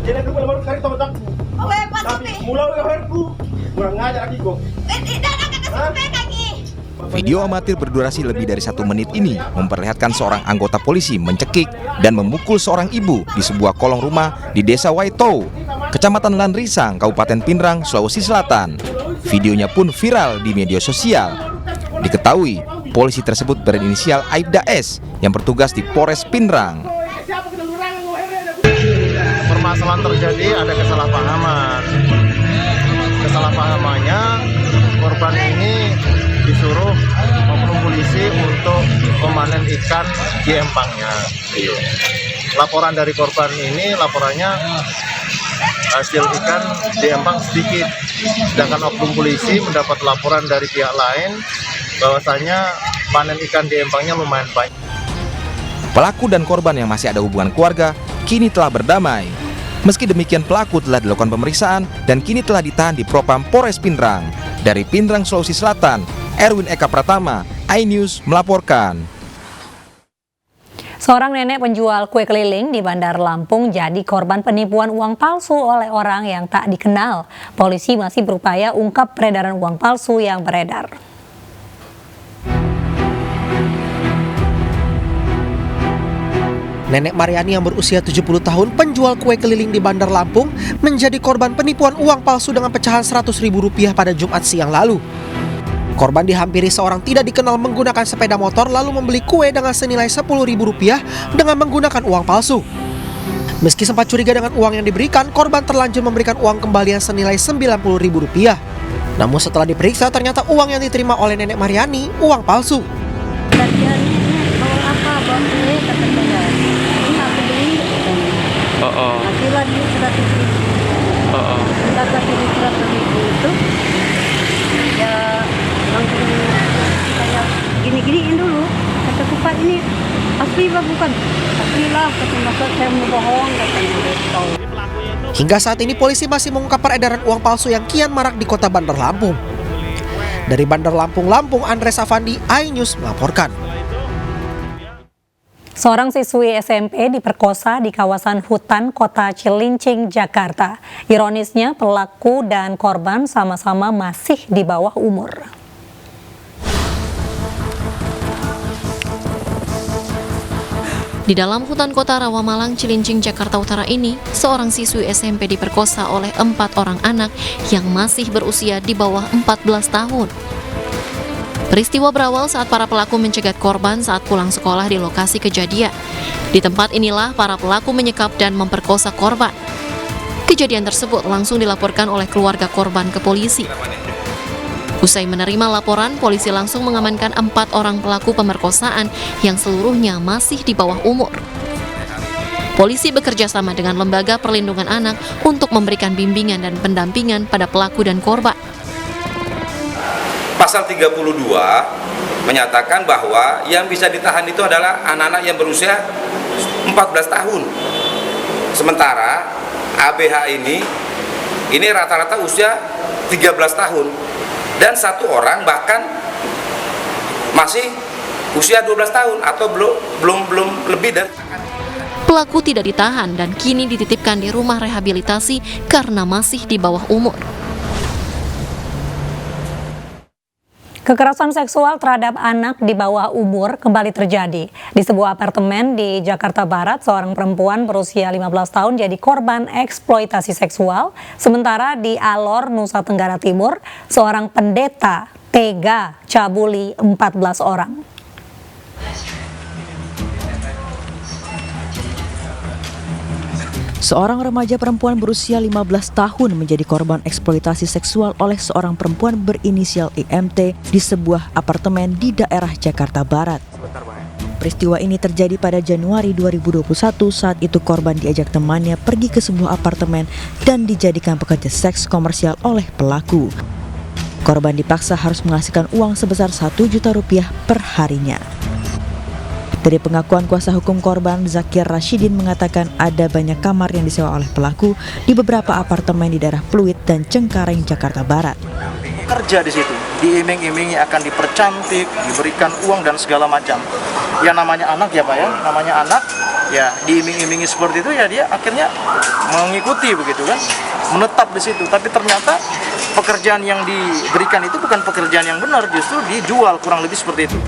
Jadi aku baru sekali teman-temanku. Oh, hebat Tapi ini. mulai leherku. Kurang ngajar lagi kok. Tidak ada kesempatan lagi. Video amatir berdurasi lebih dari 1 menit ini memperlihatkan seorang anggota polisi mencekik dan memukul seorang ibu di sebuah kolong rumah di Desa Waito, Kecamatan Lanrisang, Kabupaten Pinrang, Sulawesi Selatan. Videonya pun viral di media sosial. Diketahui, polisi tersebut berinisial Aibda S yang bertugas di Polres Pinrang. Permasalahan terjadi ada kesalahpahaman. Kesalahpahamannya korban ini disuruh oknum polisi untuk memanen ikan di empangnya. Laporan dari korban ini, laporannya hasil ikan di empang sedikit, sedangkan oknum polisi mendapat laporan dari pihak lain bahwasanya panen ikan di empangnya lumayan banyak. Pelaku dan korban yang masih ada hubungan keluarga kini telah berdamai. Meski demikian, pelaku telah dilakukan pemeriksaan dan kini telah ditahan di Propam Polres Pinrang. Dari Pinrang, Sulawesi Selatan, Erwin Eka Pratama, iNews melaporkan. Seorang nenek penjual kue keliling di Bandar Lampung jadi korban penipuan uang palsu oleh orang yang tak dikenal. Polisi masih berupaya ungkap peredaran uang palsu yang beredar. Nenek Mariani yang berusia 70 tahun penjual kue keliling di Bandar Lampung menjadi korban penipuan uang palsu dengan pecahan Rp100.000 pada Jumat siang lalu. Korban dihampiri seorang tidak dikenal menggunakan sepeda motor lalu membeli kue dengan senilai Rp10.000 dengan menggunakan uang palsu. Meski sempat curiga dengan uang yang diberikan, korban terlanjur memberikan uang kembalian senilai Rp90.000. Namun setelah diperiksa ternyata uang yang diterima oleh nenek Mariani uang palsu. Hakilah di 100.000. Setelah kasih 100.000 itu, ya langsung kayak gini-giniin dulu. Kata Pak, ini asli bah bukan? Asli lah, kata masa saya mau bohong, katanya tahu. Hingga saat ini polisi masih mengungkap peredaran uang palsu yang kian marak di kota Bandar Lampung. Dari Bandar Lampung, Andres Afandi, iNews melaporkan. Seorang siswi SMP diperkosa di kawasan hutan Kota Cilincing, Jakarta. Ironisnya, pelaku dan korban sama-sama masih di bawah umur. Di dalam hutan kota Rawamalang, Cilincing, Jakarta Utara ini, seorang siswi SMP diperkosa oleh 4 orang anak yang masih berusia di bawah 14 tahun. Peristiwa berawal saat para pelaku mencegat korban saat pulang sekolah di lokasi kejadian. Di tempat inilah para pelaku menyekap dan memperkosa korban. Kejadian tersebut langsung dilaporkan oleh keluarga korban ke polisi. Usai menerima laporan, polisi langsung mengamankan 4 orang pelaku pemerkosaan yang seluruhnya masih di bawah umur. Polisi bekerja sama dengan Lembaga Perlindungan Anak untuk memberikan bimbingan dan pendampingan pada pelaku dan korban. Pasal 32 menyatakan bahwa yang bisa ditahan itu adalah anak-anak yang berusia 14 tahun. Sementara ABH ini rata-rata usia 13 tahun. Dan satu orang bahkan masih usia 12 tahun atau belum lebih dari. Pelaku tidak ditahan dan kini dititipkan di rumah rehabilitasi karena masih di bawah umur. Kekerasan seksual terhadap anak di bawah umur kembali terjadi. Di sebuah apartemen di Jakarta Barat, seorang perempuan berusia 15 tahun jadi korban eksploitasi seksual. Sementara di Alor, Nusa Tenggara Timur, seorang pendeta tega cabuli 14 orang. Seorang remaja perempuan berusia 15 tahun menjadi korban eksploitasi seksual oleh seorang perempuan berinisial IMT di sebuah apartemen di daerah Jakarta Barat. Peristiwa ini terjadi pada Januari 2021 saat itu korban diajak temannya pergi ke sebuah apartemen dan dijadikan pekerja seks komersial oleh pelaku. Korban dipaksa harus menghasilkan uang sebesar Rp1.000.000 per harinya. Dari pengakuan kuasa hukum korban, Zakir Rashidin mengatakan ada banyak kamar yang disewa oleh pelaku di beberapa apartemen di daerah Pluit dan Cengkareng, Jakarta Barat. Kerja di situ, diiming-imingi akan dipercantik, diberikan uang dan segala macam. Yang namanya anak ya Pak ya, namanya anak ya diiming-imingi seperti itu, ya dia akhirnya mengikuti begitu kan, menetap di situ. Tapi ternyata pekerjaan yang diberikan itu bukan pekerjaan yang benar, justru dijual, kurang lebih seperti itu.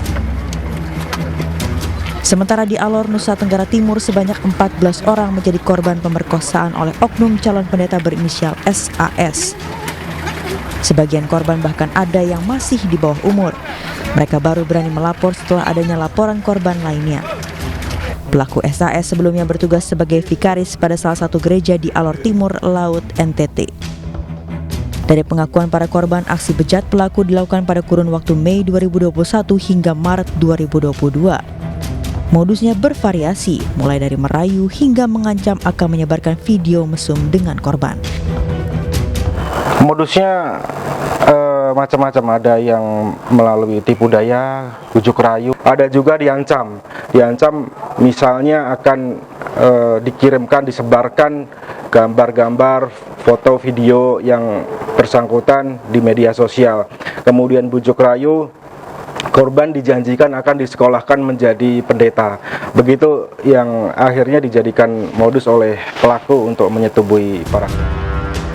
Sementara di Alor, Nusa Tenggara Timur, sebanyak 14 orang menjadi korban pemerkosaan oleh oknum calon pendeta berinisial SAS. Sebagian korban bahkan ada yang masih di bawah umur. Mereka baru berani melapor setelah adanya laporan korban lainnya. Pelaku SAS sebelumnya bertugas sebagai vikaris pada salah satu gereja di Alor Timur Laut, NTT. Dari pengakuan para korban, aksi bejat pelaku dilakukan pada kurun waktu Mei 2021 hingga Maret 2022. Modusnya bervariasi, mulai dari merayu hingga mengancam akan menyebarkan video mesum dengan korban. Modusnya macam-macam, ada yang melalui tipu daya, bujuk rayu, ada juga diancam misalnya akan dikirimkan, disebarkan gambar-gambar, foto, video yang bersangkutan di media sosial. Kemudian bujuk rayu, korban dijanjikan akan disekolahkan menjadi pendeta. Begitu yang akhirnya dijadikan modus oleh pelaku untuk menyetubuhi para.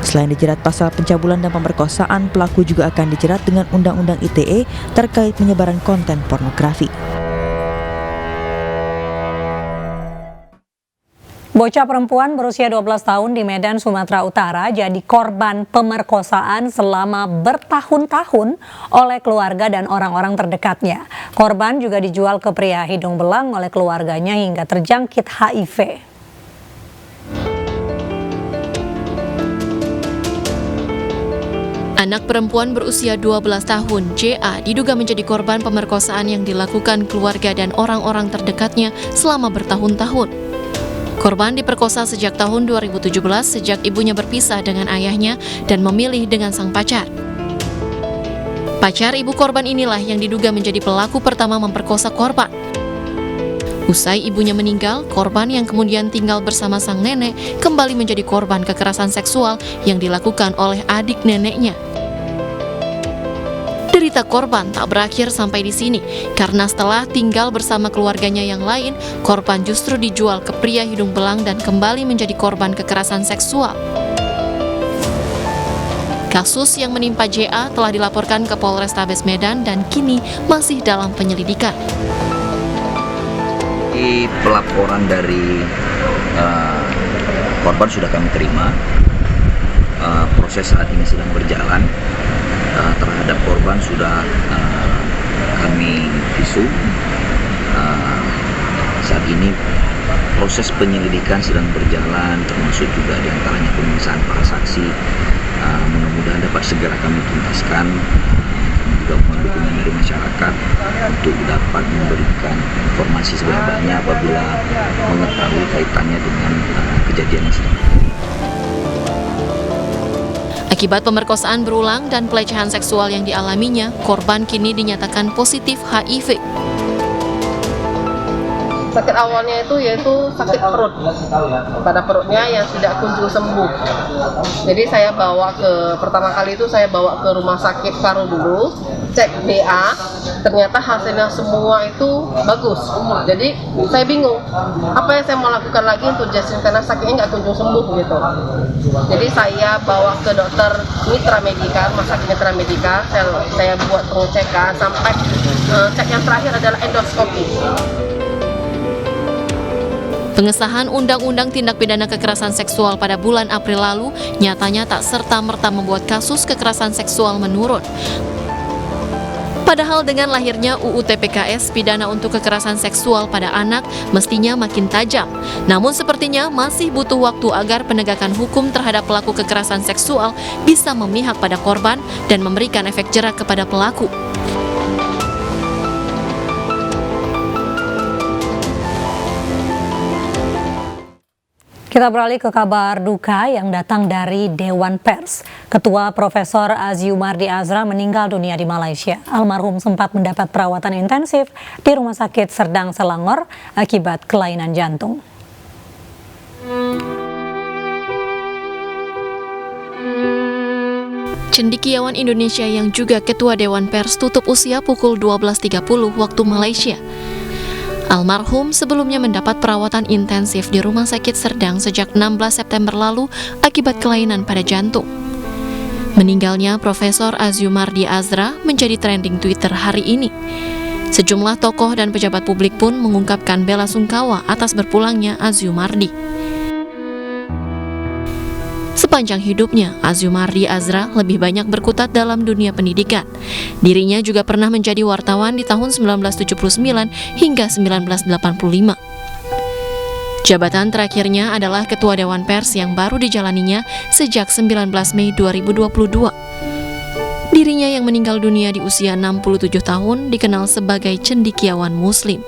Selain dijerat pasal pencabulan dan pemerkosaan, pelaku juga akan dijerat dengan Undang-Undang ITE terkait penyebaran konten pornografi. Bocah perempuan berusia 12 tahun di Medan, Sumatera Utara jadi korban pemerkosaan selama bertahun-tahun oleh keluarga dan orang-orang terdekatnya. Korban juga dijual ke pria hidung belang oleh keluarganya hingga terjangkit HIV. Anak perempuan berusia 12 tahun, JA, diduga menjadi korban pemerkosaan yang dilakukan keluarga dan orang-orang terdekatnya selama bertahun-tahun. Korban diperkosa sejak tahun 2017 sejak ibunya berpisah dengan ayahnya dan memilih dengan sang pacar. Pacar ibu korban inilah yang diduga menjadi pelaku pertama memperkosa korban. Usai ibunya meninggal, korban yang kemudian tinggal bersama sang nenek kembali menjadi korban kekerasan seksual yang dilakukan oleh adik neneknya. Derita korban tak berakhir sampai di sini, karena setelah tinggal bersama keluarganya yang lain, korban justru dijual ke pria hidung belang dan kembali menjadi korban kekerasan seksual. Kasus yang menimpa JA telah dilaporkan ke Polrestabes Medan dan kini masih dalam penyelidikan. Pelaporan dari korban sudah kami terima. Proses saat ini sedang berjalan. Terhadap korban sudah kami visum. Saat ini proses penyelidikan sedang berjalan, termasuk juga diantaranya pemeriksaan para saksi. Mudah-mudahan dapat segera kami tuntaskan. Kami juga mohon dukungan dari masyarakat untuk dapat memberikan informasi sebanyak-banyaknya apabila mengetahui kaitannya dengan kejadian yang sedang terjadi. Akibat pemerkosaan berulang dan pelecehan seksual yang dialaminya, korban kini dinyatakan positif HIV. Sakit awalnya yaitu sakit perut, pada perutnya yang tidak kunjung sembuh. Jadi saya pertama kali saya bawa ke rumah sakit Karo dulu, cek BA, ternyata hasilnya semua itu bagus. Jadi saya bingung, apa yang saya mau lakukan lagi untuk Jasmine karena sakitnya nggak kunjung sembuh gitu. Jadi saya bawa ke dokter Mitra Medika, rumah sakit Mitra Medika, saya buat pengecekan sampai cek yang terakhir adalah endoskopi. Pengesahan Undang-Undang Tindak Pidana Kekerasan Seksual pada bulan April lalu nyatanya tak serta-merta membuat kasus kekerasan seksual menurun. Padahal dengan lahirnya UU TPKS, pidana untuk kekerasan seksual pada anak mestinya makin tajam. Namun sepertinya masih butuh waktu agar penegakan hukum terhadap pelaku kekerasan seksual bisa memihak pada korban dan memberikan efek jerak kepada pelaku. Kita beralih ke kabar duka yang datang dari Dewan Pers. Ketua Profesor Aziumardi Azra meninggal dunia di Malaysia. Almarhum sempat mendapat perawatan intensif di Rumah Sakit Serdang Selangor akibat kelainan jantung. Cendekiawan Indonesia yang juga Ketua Dewan Pers tutup usia pukul 12.30 waktu Malaysia. Almarhum sebelumnya mendapat perawatan intensif di Rumah Sakit Serdang sejak 16 September lalu akibat kelainan pada jantung. Meninggalnya Profesor Aziumardi Azra menjadi trending Twitter hari ini. Sejumlah tokoh dan pejabat publik pun mengungkapkan bela sungkawa atas berpulangnya Aziumardi. Sepanjang hidupnya, Aziumardi Azra lebih banyak berkutat dalam dunia pendidikan. Dirinya juga pernah menjadi wartawan di tahun 1979 hingga 1985. Jabatan terakhirnya adalah Ketua Dewan Pers yang baru dijalaninya sejak 19 Mei 2022. Dirinya yang meninggal dunia di usia 67 tahun dikenal sebagai cendekiawan Muslim.